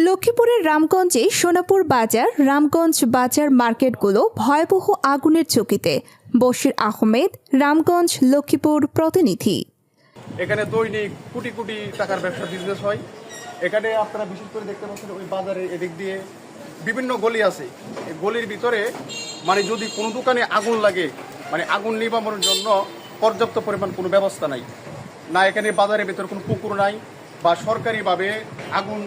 লক্ষ্মীপুরের রামগঞ্জে সোনাপুর বাজার, রামগঞ্জ বাজার মার্কেটগুলো ভয়াবহ আগুনের ঝুঁকিতে। বশির আহমেদ, রামগঞ্জ, লক্ষ্মীপুর প্রতিনিধি। এখানে দৈনিক কোটি কোটি টাকার ব্যবসা বিজনেস হয়। এখানে আপনারা বিশেষ করে দেখতে পাচ্ছেন ওই বাজারে এদিক দিয়ে বিভিন্ন গলি আছে। এই গলির ভিতরে যদি কোনো দোকানে আগুন লাগে, আগুন নিবানোর জন্য পর্যাপ্ত পরিমাণ কোনো ব্যবস্থা নাই। না এখানে বাজারের ভিতরে কোনো পুকুর নাই বা সরকারিভাবে আগুন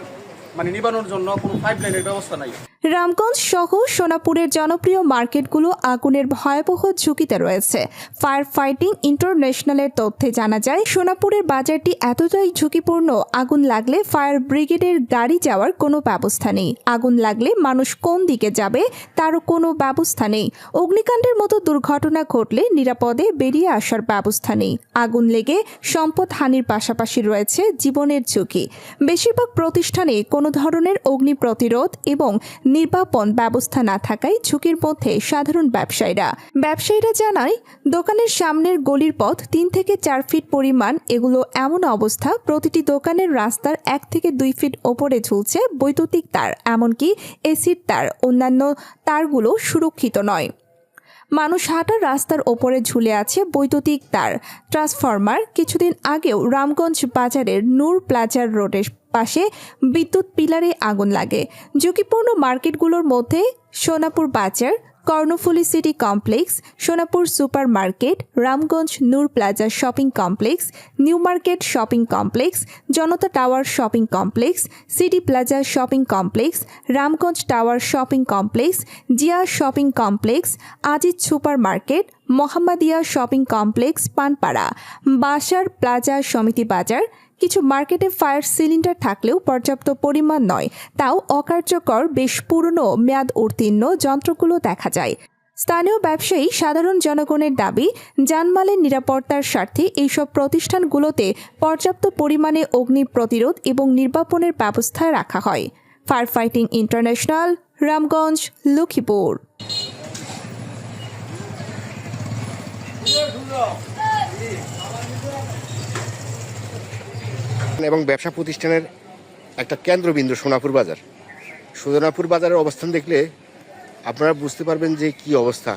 নিবানোর জন্য কোনো পাইপলাইনের ব্যবস্থা নাই। রামগঞ্জ সহ সোনাপুরের জনপ্রিয় মার্কেটগুলো আগুনের ভয়াবহ ঝুঁকিতে রয়েছে। ফায়ার ফাইটিং ইন্টারন্যাশনালের তথ্যে জানা যায়, সোনাপুরের বাজারটি এতটাই ঝুঁকিপূর্ণ, আগুন লাগলে ফায়ার ব্রিগেডের গাড়ি যাওয়ার কোনো ব্যবস্থা নেই। আগুন লাগলে মানুষ কোন দিকে যাবে তারও কোনো ব্যবস্থা নেই। অগ্নিকাণ্ডের মতো দুর্ঘটনা ঘটলে নিরাপদে বেরিয়ে আসার ব্যবস্থা নেই। আগুন লেগে সম্পদ হানির পাশাপাশি রয়েছে জীবনের ঝুঁকি। বেশিরভাগ প্রতিষ্ঠানে কোনো ধরনের অগ্নি প্রতিরোধ এবং নির্বাপন ব্যবস্থা না থাকায় ঝুঁকির মধ্যে সাধারণ ব্যবসায়ীরা জানায়, দোকানের সামনের গলির পথ 3 থেকে 4 ফিট পরিমাণ। এগুলো এমন অবস্থা, প্রতিটি দোকানের রাস্তার 1 থেকে 2 ফিট ওপরে ঝুলছে বৈদ্যুতিক তার, এমনকি এসির তার। অন্যান্য তারগুলো সুরক্ষিত নয়। মানুষ হাঁটার রাস্তার ওপরে ঝুলে আছে বৈদ্যুতিক তার, ট্রান্সফরমার। কিছুদিন আগেও রামগঞ্জ বাজারের নূর প্লাজার রোডের পাশে বিদ্যুৎ পিলারে আগুন লাগে। ঝুঁকিপূর্ণ মার্কেটগুলোর মধ্যে Sonapur Bazar, Karnaphuli city complex, Sonapur super market, Ramganj Noor plaza shopping complex, new market shopping complex, Janata tower shopping complex, city plaza shopping complex, Ramganj tower shopping complex, Zia shopping complex, Aziz super market, Mohammadia shopping complex, Panpara, Basar plaza সমিতি বাজার। কিছু মার্কেটে ফায়ার সিলিন্ডার থাকলেও পর্যাপ্ত পরিমাণ নয়, তাও অকার্যকর, বেশ পুরনো মেয়াদ উত্তীর্ণ যন্ত্রগুলো দেখা যায়। স্থানীয় ব্যবসায়ী সাধারণ জনগণের দাবি, জানমালের নিরাপত্তার স্বার্থে এইসব প্রতিষ্ঠানগুলোতে পর্যাপ্ত পরিমাণে অগ্নি প্রতিরোধ এবং নির্বাপনের ব্যবস্থা রাখা হয়। Fire fighting international, Ramganj, Lakshmipur. এবং ব্যবসা প্রতিষ্ঠানের একটা কেন্দ্রবিন্দু সোনাপুর বাজার। সোনাপুর বাজারের অবস্থান দেখলে আপনারা বুঝতে পারবেন যে কি অবস্থা।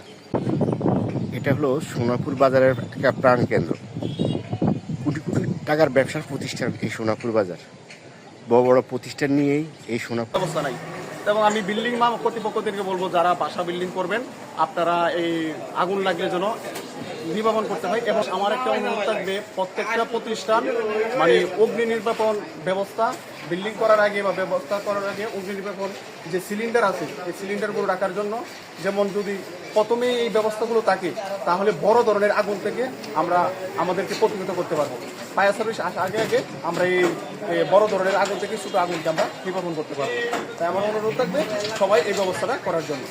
এটা হলো সোনাপুর বাজারের একটা প্রাণকেন্দ্র। কোটি কোটি টাকার ব্যবসার প্রতিষ্ঠান এই সোনাপুর বাজার। বড় বড় প্রতিষ্ঠান নিয়েই এই সোনাপুর অবস্থা নাই। এবং আমি বিল্ডিং কর্তৃপক্ষদেরকে বলবো, যারা বাসা বিল্ডিং করবেন, আপনারা এই আগুন লাগলে যেন নির্বাপন করতে হয়। এবং আমার একটা অনুরোধ থাকবে, প্রত্যেকটা প্রতিষ্ঠান অগ্নি নির্বাপন ব্যবস্থা বিল্ডিং করার আগে বা ব্যবস্থা করার আগে অগ্নি নির্বাপন যে সিলিন্ডার আছে, এই সিলিন্ডারগুলো রাখার জন্য। যেমন যদি প্রথমে এই ব্যবস্থাগুলো থাকে, তাহলে বড় ধরনের আগুন থেকে আমাদেরকে প্রতিহত করতে পারবো। ফায়ার সার্ভিস আগে আমরা এই বড় ধরনের আগুন থেকে ছোটো আগুনকে আমরা নির্বাপন করতে পারবো। তাই আমার অনুরোধ থাকবে সবাই এই ব্যবস্থাটা করার জন্য।